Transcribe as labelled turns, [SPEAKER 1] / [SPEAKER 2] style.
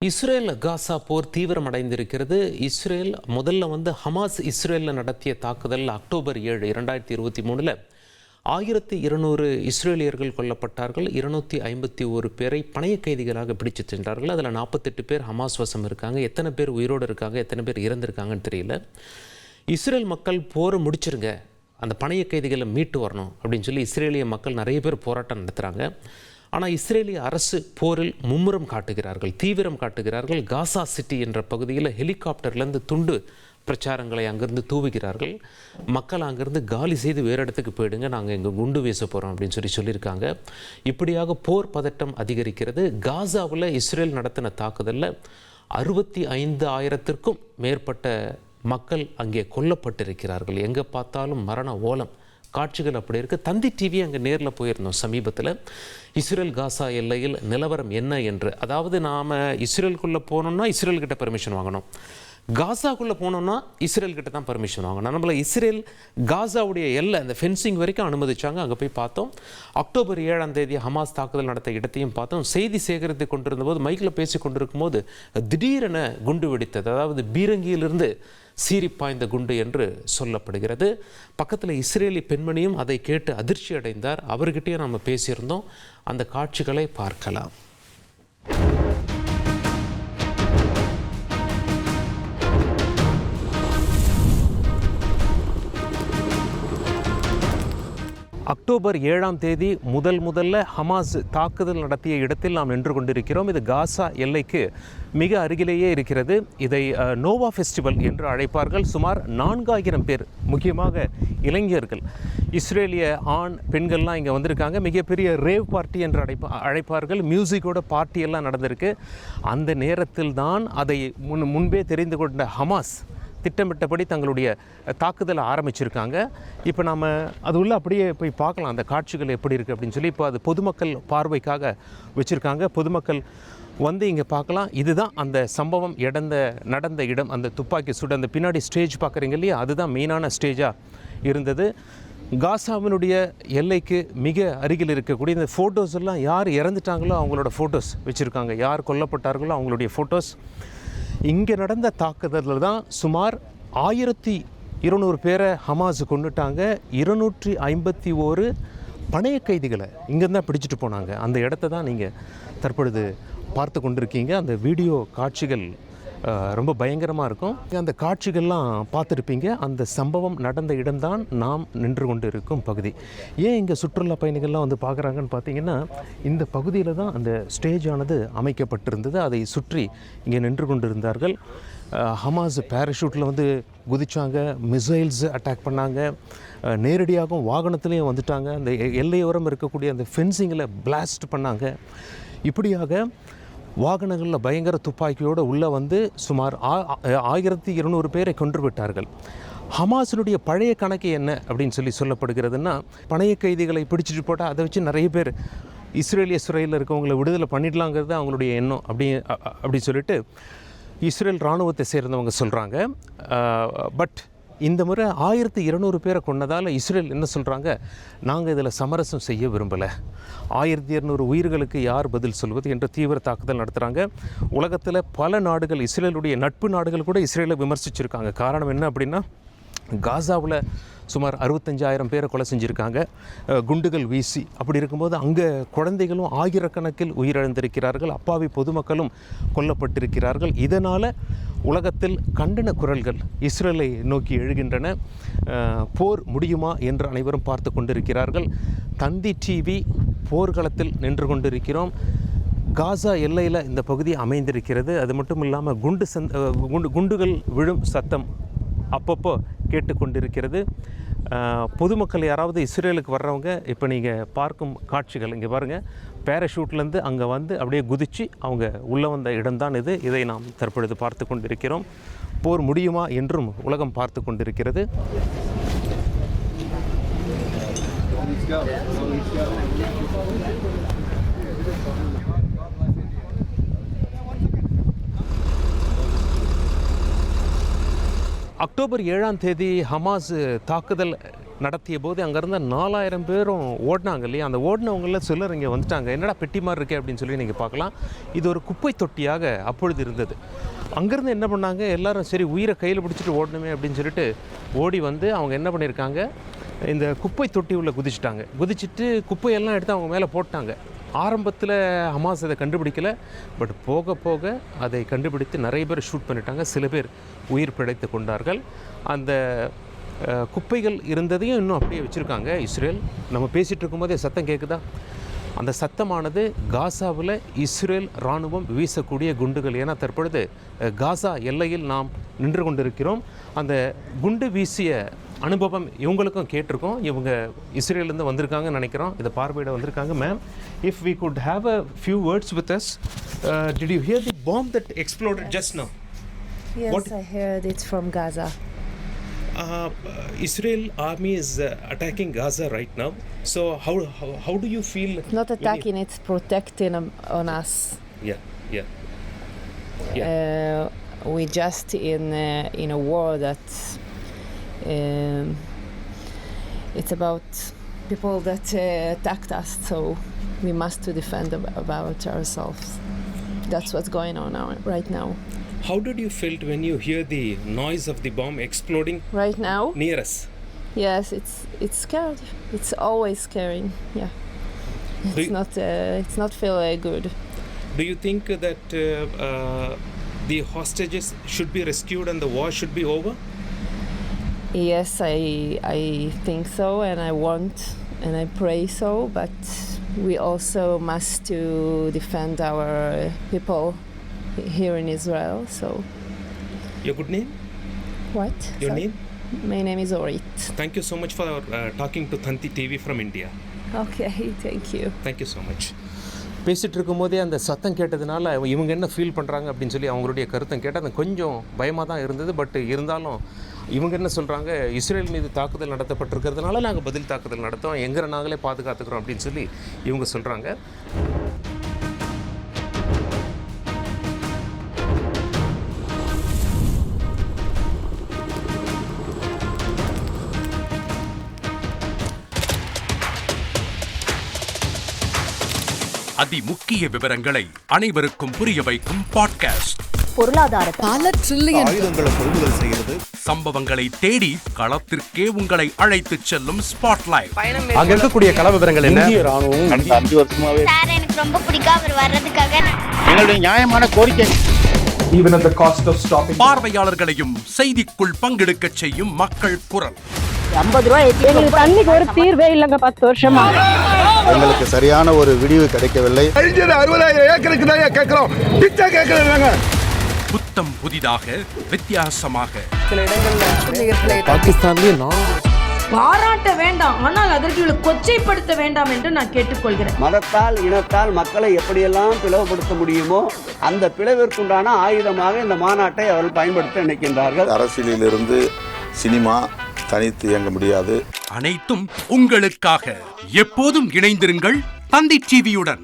[SPEAKER 1] Israel Gaza போர் தீவிரமடைந்திருக்கிறது. Israel முதல்ல Hamas இஸ்ரேலில் நடத்திய தாக்குதல் அக்டோபர் 7, 2023 1200 இஸ்ரேலியர்கள் கொல்லப்பட்டார்கள். 251 பேரை பணைய கைதிகளாக பிடிச்சு சென்றார்கள். அதில் 48 பேர் ஹமாஸ் வசம் இருக்காங்க. எத்தனை பேர் உயிரோடு இருக்காங்க, எத்தனை பேர் இறந்திருக்காங்கன்னு தெரியல. இஸ்ரேல் மக்கள் போரை முடிச்சிருங்க, அந்த பணைய கைதிகளை மீட்டு வரணும் அப்படின்னு சொல்லி இஸ்ரேலிய மக்கள் நிறைய பேர் போராட்டம் நடத்துகிறாங்க. ஆனால் இஸ்ரேலிய அரசு போரில் மும்முரம் காட்டுகிறார்கள், தீவிரம் காட்டுகிறார்கள். காசா சிட்டி என்ற பகுதியில் ஹெலிகாப்டர்லேருந்து துண்டு பிரச்சாரங்களை அங்கேருந்து தூவுகிறார்கள். மக்கள் அங்கேருந்து காலி செய்து வேறு இடத்துக்கு போயிடுங்க, நாங்கள் இங்கே குண்டு வீச போகிறோம் அப்படின்னு சொல்லியிருக்காங்க. இப்படியாக போர் பதட்டம் அதிகரிக்கிறது. காசாவில் இஸ்ரேல் நடத்தின தாக்குதலில் 65,000த்திற்கும் மேற்பட்ட மக்கள் அங்கே கொல்லப்பட்டிருக்கிறார்கள். எங்கே பார்த்தாலும் மரண ஓலம் காட்சிகள் அப்படி இருக்குது. தந்தி டிவி அங்கே நேரில் போயிருந்தோம் சமீபத்தில். இஸ்ரேல் காசா எல்லையில் நிலவரம் என்ன என்று. அதாவது நாம் இஸ்ரேலுக்குள்ளே போனோம்னா இஸ்ரேல்கிட்ட பெர்மிஷன் வாங்கணும், காசாக்குள்ளே போனோம்னா இஸ்ரேல்கிட்ட தான் பெர்மிஷன் வாங்கணும். நம்மளை இஸ்ரேல் காசாவுடைய எல்லை அந்த ஃபென்சிங் வரைக்கும் அனுமதிச்சாங்க. அங்கே போய் பார்த்தோம். அக்டோபர் 7 ஹமாஸ் தாக்குதல் நடத்த இடத்தையும் பார்த்தோம். செய்தி சேகரித்து கொண்டிருந்த போது மைக்கில் பேசி கொண்டிருக்கும் போது திடீரென குண்டு வெடித்தது. அதாவது பீரங்கியிலிருந்து சீறி பாய்ந்த குண்டு என்று சொல்லப்படுகிறது. பக்கத்தில் இஸ்ரேலி பெண்மணியும் அதை கேட்டு அதிர்ச்சி அடைந்தார். அவர்கிட்டயே நம்ம பேசியிருந்தோம். அந்த காட்சிகளை பார்க்கலாம். அக்டோபர் 7 முதல்ல ஹமாஸ் தாக்குதல் நடத்திய இடத்தில் நாம் நின்று கொண்டிருக்கிறோம். இது காசா எல்லைக்கு மிக அருகிலேயே இருக்கிறது. இதை நோவா ஃபெஸ்டிவல் என்று அழைப்பார்கள். சுமார் 4000 பேர், முக்கியமாக இளைஞர்கள், இஸ்ரேலிய ஆண் பெண்கள்லாம் இங்கே வந்திருக்காங்க. மிகப்பெரிய ரேவ் பார்ட்டி என்று அழைப்பார்கள். மியூசிக்கோட பார்ட்டியெல்லாம் நடந்திருக்கு. அந்த நேரத்தில் தான் அதை முன்பே தெரிந்து கொண்ட ஹமாஸ் திட்டமிட்டபடி தங்களுடைய தாக்குதலை ஆரம்பிச்சிருக்காங்க. இப்போ நாம் அது உள்ள அப்படியே போய் பார்க்கலாம் அந்த காட்சிகள் எப்படி இருக்குது அப்படின்னு சொல்லி. இப்போ அது பொதுமக்கள் பார்வைக்காக வச்சுருக்காங்க. பொதுமக்கள் வந்து இங்கே பார்க்கலாம். இதுதான் அந்த சம்பவம் நடந்த இடம். அந்த துப்பாக்கி சுட அந்த பின்னாடி ஸ்டேஜ் பார்க்குறீங்க இல்லையா, அதுதான் மெயினான ஸ்டேஜாக இருந்தது. காசாவினுடைய எல்லைக்கு மிக அருகில் இருக்கக்கூடிய இந்த ஃபோட்டோஸ் எல்லாம் யார் இறந்துட்டாங்களோ அவங்களோட ஃபோட்டோஸ் வச்சுருக்காங்க. யார் கொல்லப்பட்டார்களோ அவங்களுடைய ஃபோட்டோஸ். இங்கே நடந்த தாக்குதலில் தான் சுமார் 1200 பேரை ஹமாஸ் கொண்டுட்டாங்க. 251 பணைய கைதிகளை இங்கேருந்து தான் பிடிச்சிட்டு போனாங்க. அந்த இடத்த தான் நீங்கள் தற்பொழுது பார்த்து கொண்டிருக்கீங்க. அந்த வீடியோ காட்சிகள் ரொம்ப பயங்கரமாக இருக்கும். அந்த காட்சிகள்லாம் பார்த்துருப்பீங்க. அந்த சம்பவம் நடந்த இடம்தான் நாம் நின்று கொண்டு இருக்கும் பகுதி. ஏன் இங்கே சுற்றுலா பயணிகள்லாம் வந்து பார்க்குறாங்கன்னு பார்த்தீங்கன்னா, இந்த பகுதியில் தான் அந்த ஸ்டேஜ் ஆனது அமைக்கப்பட்டிருந்தது. அதை சுற்றி இங்கே நின்று கொண்டு இருந்தார்கள். ஹமாஸ் பேராஷூட்டில் வந்து குதிச்சாங்க, மிசைல்ஸ் அட்டாக் பண்ணாங்க, நேரடியாகவும் வாகனத்துலேயும் வந்துட்டாங்க. அந்த எல்லையோரம் இருக்கக்கூடிய அந்த ஃபென்சிங்கில் பிளாஸ்ட் பண்ணாங்க. இப்படியாக வாகனங்களில் பயங்கர துப்பாக்கியோடு உள்ளே வந்து சுமார் 1200 பேரை கொன்று விட்டார்கள். ஹமாஸினுடைய பழைய கணக்கு என்ன அப்படின்னு சொல்லப்படுகிறதுன்னா, பணைய கைதிகளை பிடிச்சிட்டு போட்டால் அதை வச்சு நிறைய பேர் இஸ்ரேலிய சிறையில் இருக்கவங்களை விடுதலை பண்ணிடலாங்கிறது அவங்களுடைய எண்ணம். அப்படி சொல்லிட்டு இஸ்ரேல் இராணுவத்தை சேர்ந்தவங்க சொல்கிறாங்க. பட் இந்த முறை 1200 பேரை கொண்டதால் இஸ்ரேல் என்ன சொல்கிறாங்க, நாங்கள் இதில் சமரசம் செய்ய விரும்பலை, 1200 உயிர்களுக்கு யார் பதில் சொல்வது என்ற தீவிர தாக்குதல் நடத்துகிறாங்க. உலகத்தில் பல நாடுகள், இஸ்ரேலுடைய நட்பு நாடுகள் கூட இஸ்ரேலை விமர்சிச்சிருக்காங்க. காரணம் என்ன அப்படின்னா, காசாவில் சுமார் 65,000 பேரை கொலை செஞ்சுருக்காங்க குண்டுகள் வீசி. அப்படி இருக்கும்போது அங்கே குழந்தைகளும் ஆயிரக்கணக்கில் உயிரிழந்திருக்கிறார்கள். அப்பாவி பொதுமக்களும் கொல்லப்பட்டிருக்கிறார்கள். இதனால் உலகத்தில் கண்டன குரல்கள் இஸ்ரேலை நோக்கி எழுகின்றன. போர் முடியுமா என்று அனைவரும் பார்த்து கொண்டிருக்கிறார்கள். தந்தி டிவி போர்க்களத்தில் நின்று கொண்டிருக்கிறோம். காசா எல்லையில் இந்த பகுதி அமைந்திருக்கிறது. அது மட்டும் இல்லாமல் குண்டுகள் விழும் சத்தம் அப்பப்போ கேட்டுக்கொண்டிருக்கிறது. பொதுமக்கள் யாராவது இஸ்ரேலுக்கு வர்றவங்க இப்போ நீங்கள் பார்க்கும் காட்சிகள் இங்கே பாருங்கள். பேராஷூட்லேருந்து அங்கே வந்து அப்படியே குதித்து அவங்க உள்ளே வந்த இடம்தான் இது. இதை நாம் தற்பொழுது பார்த்து கொண்டிருக்கிறோம். போர் முடியுமா என்றும் உலகம் பார்த்து கொண்டிருக்கிறது. அக்டோபர் 7 ஹமாஸ் தாக்குதல் நடத்திய போது அங்கேருந்து 4000 பேரும் ஓடினாங்க இல்லையா, அந்த ஓடினவங்களில் சிலர் இங்கே வந்துட்டாங்க. என்னடா பெட்டி மாதிரி இருக்கே அப்படின்னு சொல்லி நீங்கள் பார்க்கலாம். இது ஒரு குப்பை தொட்டியாக அப்பொழுது இருந்தது. அங்கேருந்து என்ன பண்ணாங்க, எல்லோரும் சரி உயிரை கையில் பிடிச்சிட்டு ஓடணுமே அப்படின்னு சொல்லிட்டு ஓடி வந்து அவங்க என்ன பண்ணியிருக்காங்க, இந்த குப்பை தொட்டி உள்ள குதிச்சுட்டு குப்பையெல்லாம் எடுத்து அவங்க மேலே போட்டாங்க. ஆரம்பத்தில் ஹமாஸ் அதை கண்டுபிடிக்கல, பட் போக போக அதை கண்டுபிடித்து நிறைய பேர் ஷூட் பண்ணிட்டாங்க. சில பேர் உயிர் பிழைத்து கொண்டார்கள். அந்த குப்பைகள் இருந்ததையும் இன்னும் அப்படியே வச்சுருக்காங்க இஸ்ரேல். நம்ம பேசிகிட்டு இருக்கும்போதே சத்தம் கேட்குதா? அந்த சத்தமானது காசாவில் இஸ்ரேல் இராணுவம் வீசக்கூடிய குண்டுகள். ஏன்னா தற்பொழுது காசா எல்லையில் நாம் நின்று கொண்டிருக்கிறோம். அந்த குண்டு வீசிய அனுபவம் இவங்களுக்கும் கேட்டிருக்கோம். இவங்க இஸ்ரேலேருந்து வந்திருக்காங்கன்னு நினைக்கிறோம், இதை பார்வையிட வந்திருக்காங்க. Ma'am, if we could have a few words with us, did you hear the bomb that exploded just now?
[SPEAKER 2] Yes, I heard it's from Gaza.
[SPEAKER 1] Israel army is attacking Gaza right now. So how do you feel?
[SPEAKER 2] It's not attacking; it's protecting on us.
[SPEAKER 1] Yeah.
[SPEAKER 2] We just in a war that it's about people that attacked us. So we must to defend about ourselves. That's what's going on now, right now.
[SPEAKER 1] How did you feel when you hear the noise of the bomb exploding
[SPEAKER 2] right now
[SPEAKER 1] near us?
[SPEAKER 2] Yes, it's scared. It's always scaring. Yeah, it's not feel good.
[SPEAKER 1] Do you think that the hostages should be rescued and the war should be over?
[SPEAKER 2] Yes, I think so, and I want and I pray so, but we also must to defend our people here in Israel. So
[SPEAKER 1] your good name?
[SPEAKER 2] What?
[SPEAKER 1] Your
[SPEAKER 2] Sorry?
[SPEAKER 1] name?
[SPEAKER 2] My name is Orit.
[SPEAKER 1] Thank you so much for talking to Thanti TV from India.
[SPEAKER 2] Okay, thank you.
[SPEAKER 1] Thank you so much. பேசிகிட்டு இருக்கும்போதே அந்த சத்தம் கேட்டதுனால இவங்க என்ன feel பண்ணுறாங்க அப்படின்னு சொல்லி அவங்களுடைய கருத்தை கேட்டால் அது கொஞ்சம் பயமாக தான் இருந்தது. பட் இருந்தாலும் இவங்க என்ன சொல்கிறாங்க, இஸ்ரேல் மீது தாக்குதல் நடத்தப்பட்டிருக்கிறதுனால நாங்கள் பதில் தாக்குதல் நடத்தோம், எங்களை நாங்களே பாதுகாத்துக்கிறோம் அப்படின்னு சொல்லி இவங்க சொல்கிறாங்க.
[SPEAKER 3] அதிமுக்கிய விவரங்களை அனைவருக்கும் புரிய வைக்கும் பாட்காஸ்ட்.
[SPEAKER 4] பொருளாதார பல ட்ரில்லியன்
[SPEAKER 5] ஆயுதங்களை கொள்முதல் செய்கிறது.
[SPEAKER 3] சம்பவங்களை தேடி களத்திற்கே உங்களை அழைத்துச் செல்லும் ஸ்பாட்லைட்.
[SPEAKER 5] அங்க இருக்கக்கூடிய கள விவரங்கள் என்ன?
[SPEAKER 6] இந்திய ராணுவம் கடந்த 5 வருஷமாவே
[SPEAKER 7] சார் எனக்கு ரொம்ப பிடிக்கும் அவர் வர்றதுக்காக.
[SPEAKER 6] எங்களுடைய நியாயமான கோரிக்கை.
[SPEAKER 5] Even at the cost of stopping.
[SPEAKER 3] பார்வையாளர்களையும் செய்திக்குள் பங்கெடுக்க செய்யும் மக்கள் குரல்.
[SPEAKER 4] 50 ரூபாய் எங்களுக்கு தண்ணிக்கு ஒரு தீர்வே இல்லங்க 10 வருஷமா.
[SPEAKER 6] எங்களுக்கு சரியான ஒரு விடிவு கிடைக்கவில்லை.
[SPEAKER 5] 60,000 ஏக்கருக்கு தான் கேக்குறோம், பிச்சை கேக்குறாங்க.
[SPEAKER 3] புத்தம் புதிதாக வித்தியாசமாக
[SPEAKER 2] சில இடங்கள்ல
[SPEAKER 1] பாகிஸ்தான்லேயே
[SPEAKER 8] பாராட்ட வேண்டாம், ஆனால் அதற்கு கொச்சைப்படுத்த வேண்டாம் என்று நான் கேட்டுக்கொள்கிறேன்.
[SPEAKER 9] மதத்தால் இனத்தால் மக்களை எப்படியெல்லாம் பிளவுபடுத்த முடியுமோ அந்த பிளவிற்குண்டான ஆயுதமாக இந்த மாநாட்டை அவர்கள் பயன்படுத்த நினைக்கின்றார்கள்.
[SPEAKER 6] அரசியலிலிருந்து சினிமா தனித்து இயங்க முடியாது.
[SPEAKER 3] அனைத்தும் உங்களுக்காக. எப்போதும் இணைந்திருங்கள் தந்தி டிவியுடன்.